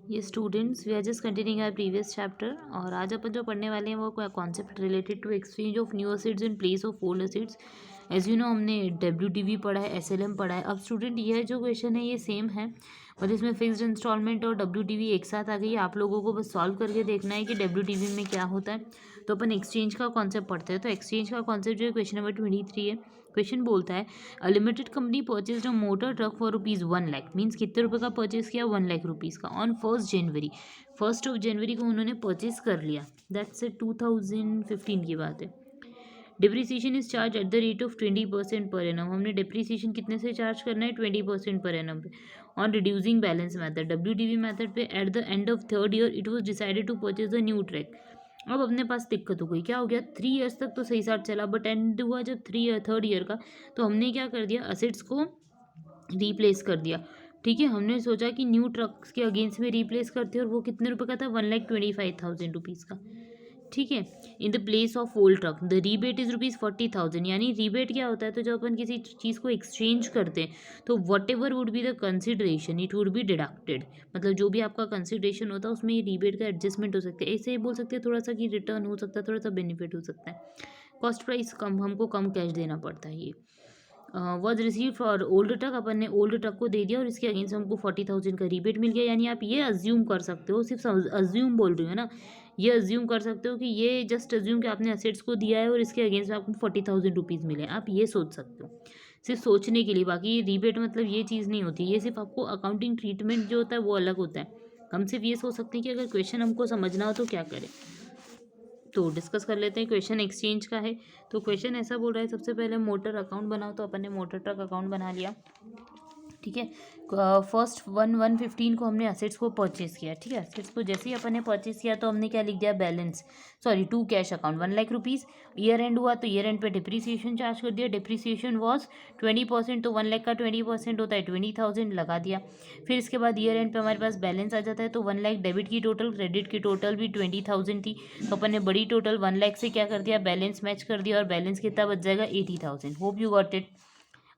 ये students we are just continuing our previous chapter और आज अपन जो पढ़ने वाले हैं वो concept related to exchange of new acids in place of old acids. As you know हमने WTV पढ़ा है, SLM पढ़ा है। अब स्टूडेंट यह जो क्वेश्चन है ये सेम है और इसमें फिक्स्ड इंस्टॉलमेंट और WTV एक साथ आ गई है। आप लोगों को बस सॉल्व करके देखना है कि WTV में क्या होता है। तो अपन एक्सचेंज का कॉन्सेप्ट पढ़ते हैं। तो एक्सचेंज का कॉन्सेप्ट जो है क्वेश्चन नंबर 23 है। क्वेश्चन बोलता है a limited company purchase a motor truck for ₹1,00,000 means कितने रुपए का परचेज किया, ₹1,00,000 का ऑन 1 जनवरी। 1 जनवरी को उन्होंने परचेज कर लिया। दैट्स 2015 की बात है। Depreciation is charge at the rate of 20% पर एनम। हमने डिप्रिसिएशन कितने से चार्ज करना है, 20% पर एनम पे। On reducing balance method WTV method पे at the end of third year it was decided to purchase a new truck. अब अपने पास दिक्कत हो गई, क्या हो गया, 3 ईयर्स तक तो सही साथ चला बट एंड हुआ जब थर्ड ईयर का तो हमने क्या कर दिया, असेट्स को रिप्लेस कर दिया। ठीक है, हमने सोचा कि न्यू ट्रक्स के अगेंस्ट में रिप्लेस करते हैं और वो कितने रुपए का था, 1,25,000 रुपीज़ का। ठीक है, in the place of old truck the rebate is ₹40,000। यानी रीबेट क्या होता है, तो जब अपन किसी चीज़ को एक्सचेंज करते हैं तो what ever would be the consideration it would be deducted. मतलब जो भी आपका कंसिडरेशन होता है उसमें ये रीबेट का एडजस्टमेंट हो सकता है। ऐसे ही बोल सकते हैं थोड़ा सा कि रिटर्न हो सकता है, थोड़ा सा बेनिफिट हो सकता है। कॉस्ट प्राइस कम, हमको कम कैश देना पड़ता है। ये was receive for old truck, अपन ने ओल्ड ट्रक को दे दिया और इसके अगेंस्ट हमको 40,000 का रीबेट मिल गया। यानी आप ये अज्यूम कर सकते हो, सिर्फ अज्यूम बोल रही हो ना, ये अज्यूम कर सकते हो कि ये जस्ट अज्यूम कि आपने असेट्स को दिया है और इसके अगेंस्ट में आपको 40,000 रुपीज़ मिले। आप ये सोच सकते हो, सिर्फ सोचने के लिए। बाकी रीबेट मतलब ये चीज़ नहीं होती, ये सिर्फ आपको अकाउंटिंग ट्रीटमेंट जो होता है वो अलग होता है। हम सिर्फ ये सोच सकते हैं कि अगर क्वेश्चन हमको समझना हो तो क्या करें। तो डिस्कस कर लेते हैं। क्वेश्चन एक्सचेंज का है। तो क्वेश्चन ऐसा बोल रहा है, सबसे पहले मोटर अकाउंट बनाओ। तो अपन ने मोटर ट्रक अकाउंट बना लिया। ठीक है, फर्स्ट 1/1/15 को हमने असेट्स को परचेज किया। ठीक है, असेट्स को जैसे ही अपन ने परचेज किया तो हमने क्या लिख दिया, balance to cash account ₹1,00,000। Year end हुआ तो ईयर एंड पे डिप्रिसिएशन चार्ज कर दिया। डिप्रिसिएशन वॉज 20%, तो 1,00,000 का 20% होता है 20,000 लगा दिया। फिर इसके बाद ईयर एंड पे हमारे पास बैलेंस आ जाता है। तो 1,00,000 डेबिट की टोटल, क्रेडिट की टोटल भी 20,000 थी। तो अपन ने बड़ी टोटल 1,00,000 से क्या कर दिया, बैलेंस मैच कर दिया और बैलेंस कितना बच जाएगा, 80,000। Hope you got it.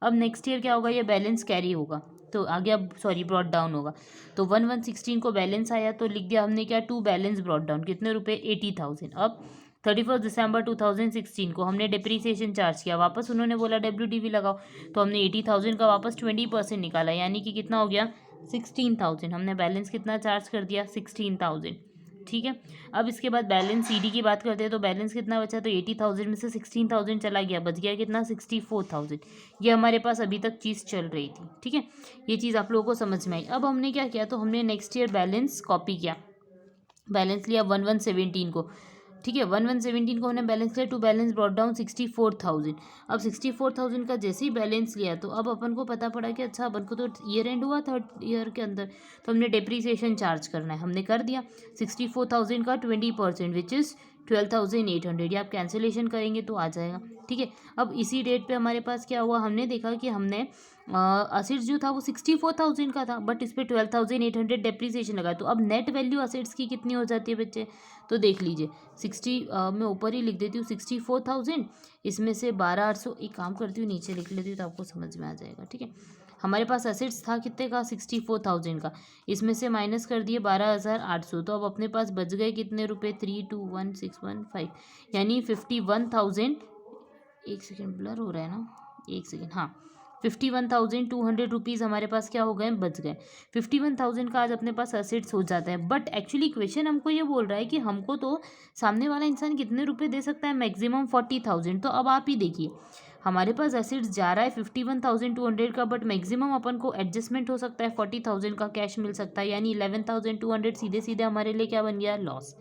अब नेक्स्ट ईयर क्या होगा, ये बैलेंस कैरी होगा तो आगे अब ब्रॉट डाउन होगा। तो 1/1/16 को बैलेंस आया तो लिख दिया हमने क्या, टू बैलेंस ब्रॉट डाउन, कितने रुपए, 80,000। अब 31 दिसंबर 2016 को हमने डिप्रिसिएशन चार्ज किया। वापस उन्होंने बोला WTV लगाओ, तो हमने 80,000 का वापस 20% निकाला, यानी कि कितना हो गया, 16,000। हमने बैलेंस कितना चार्ज कर दिया, 16,000। ठीक है, अब इसके बाद बैलेंस CD की बात करते हैं तो बैलेंस कितना बचा, तो 80,000 में से 16,000 चला गया, बच गया कितना, 64,000। ये हमारे पास अभी तक चीज़ चल रही थी। ठीक है, ये चीज़ आप लोगों को समझ में आई। अब हमने क्या किया, तो हमने नेक्स्ट ईयर बैलेंस कॉपी किया, बैलेंस लिया 1/1/17 को। ठीक है, 1/1/17 को हमने बैलेंस लिया, टू बैलेंस ब्रॉट डाउन 64,000। अब 64,000 का जैसे ही बैलेंस लिया तो अब अपन को पता पड़ा कि अच्छा अपन को तो ईयर एंड हुआ थर्ड ईयर के अंदर, तो हमने डिप्रिसिएशन चार्ज करना है, हमने कर दिया। 64,000 का 20% विच इज़ 12,800। ये आप कैंसिलेशन करेंगे तो आ जाएगा। ठीक है, अब इसी डेट पे हमारे पास क्या हुआ, हमने देखा कि हमने असेट्स जो था वो 64,000 का था बट इस पर 12,800 डेप्रिसिएशन लगा। तो अब नेट वैल्यू असेट्स की कितनी हो जाती है बच्चे, तो देख लीजिए 60, मैं ऊपर ही लिख देती हूँ 64,000, इसमें से 12,800, एक काम करती हूँ नीचे लिख लेती हूँ तो आपको समझ में आ जाएगा। ठीक है, हमारे पास असेट्स था कितने का, 64,000 का, इसमें से माइनस कर दिए 12,800। तो अब अपने पास बच गए कितने रुपए, 321615, यानी 51,000। एक सेकेंड, ब्लर हो रहा है ना, एक सेकेंड, हाँ, 51,200 रुपीज़ हमारे पास क्या हो गए, बच गए। 51,000 का आज अपने पास असेट्स हो जाता है। बट एक्चुअली क्वेश्चन हमको ये बोल रहा है कि हमको तो सामने वाला इंसान कितने रुपए दे सकता है, मैक्सिमम 40,000। तो अब आप ही देखिए, हमारे पास एसेट्स जा रहा है 51,200 का बट मैक्सिमम अपन को एडजस्टमेंट हो सकता है 40,000 का कैश मिल सकता है, यानी 11,200 सीधे सीधे हमारे लिए क्या बन गया, लॉस।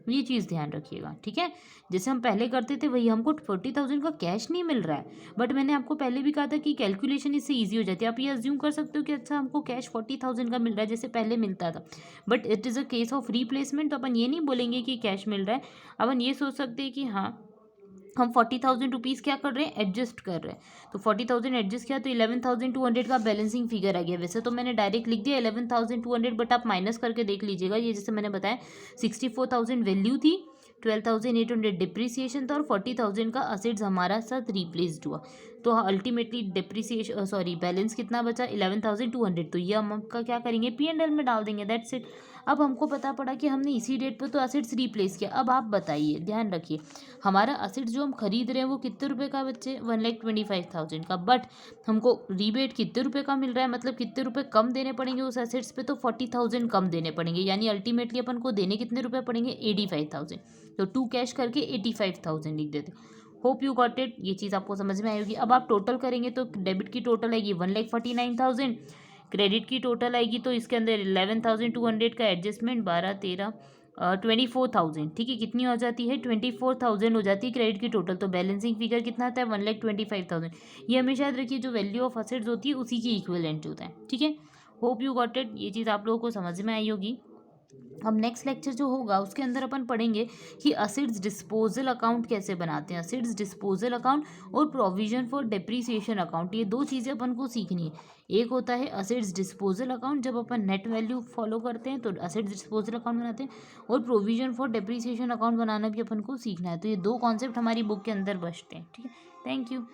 ये चीज़ ध्यान रखिएगा। ठीक है, जैसे हम पहले करते थे वही, हमको 40,000 का कैश नहीं मिल रहा है बट मैंने आपको पहले भी कहा था कि कैलकुलेशन इससे ईजी हो जाती है। आप ये अज्यूम कर सकते हो कि अच्छा हमको कैश 40,000 का मिल रहा है जैसे पहले मिलता था, but it is a case of replacement. तो अपन ये नहीं बोलेंगे कि कैश मिल रहा है, अपन ये सोच सकते हैं कि हाँ हम 40,000 रुपीज़ क्या कर रहे हैं, एडजस्ट कर रहे हैं। तो 40,000 एडजस्ट किया तो 11,200 का बैलेंसिंग फिगर आ गया। वैसे तो मैंने डायरेक्ट लिख दिया 11,200 बट आप माइनस करके देख लीजिएगा। ये जैसे मैंने बताया 64,000 वैल्यू थी, 12,800 डिप्रिसिएशन था और 40,000 का असेट्स हमारा साथ रिप्लेस्ड हुआ। तो अल्टीमेटली डिप्रिसिएशन बैलेंस कितना बचा 11,200। तो ये हम आपका क्या करेंगे P&L में डाल देंगे, दैट्स इट। अब हमको पता पड़ा कि हमने इसी डेट पर तो असेट्स रिप्लेस किया। अब आप बताइए, ध्यान रखिए, हमारा असेट्स जो हम खरीद रहे हैं वो कितने रुपए का बच्चे 1,25,000 का, बट हमको रीबेट कितने रुपए का मिल रहा है, मतलब कितने रुपए कम देने पड़ेंगे उस एसेट्स पे, तो 40,000 कम देने पड़ेंगे, यानी अल्टीमेटली अपन को देने कितने रुपए पड़ेंगे 85,000। तो टू कैश करके 85,000 लिख देते। होप यू गॉट इट, ये चीज़ आपको समझ में आएगी। अब आप टोटल करेंगे तो डेबिट की टोटल आएगी 1,49,000, क्रेडिट की टोटल आएगी तो इसके अंदर 11,200 का एडजस्टमेंट, 12, 13, 24,000, ठीक है, कितनी हो जाती है 24,000 हो जाती है क्रेडिट की टोटल। तो बैलेंसिंग फिगर कितना आता है 1,25,000। ये हमेशा याद रखिए, जो वैल्यू ऑफ असेट्स होती है उसी की इक्विवेलेंट होता है, ठीक है। होप यू गॉट इट, ये चीज़ आप लोगों को समझ में आई होगी। अब नेक्स्ट लेक्चर जो होगा उसके अंदर अपन पढ़ेंगे कि असेट्स डिस्पोजल अकाउंट कैसे बनाते हैं, असेट्स डिस्पोजल अकाउंट और प्रोविजन फॉर डेप्रिसिएशन अकाउंट, ये दो चीज़ें अपन को सीखनी है। एक होता है असेट्स डिस्पोजल अकाउंट, जब अपन नेट वैल्यू फॉलो करते हैं तो असेट्स डिस्पोजल अकाउंट बनाते हैं, और प्रोविजन फॉर डेप्रिसिएशन अकाउंट बनाना भी अपन को सीखना है। तो ये दो कॉन्सेप्ट हमारी बुक के अंदर बचते हैं, ठीक है। Thank you.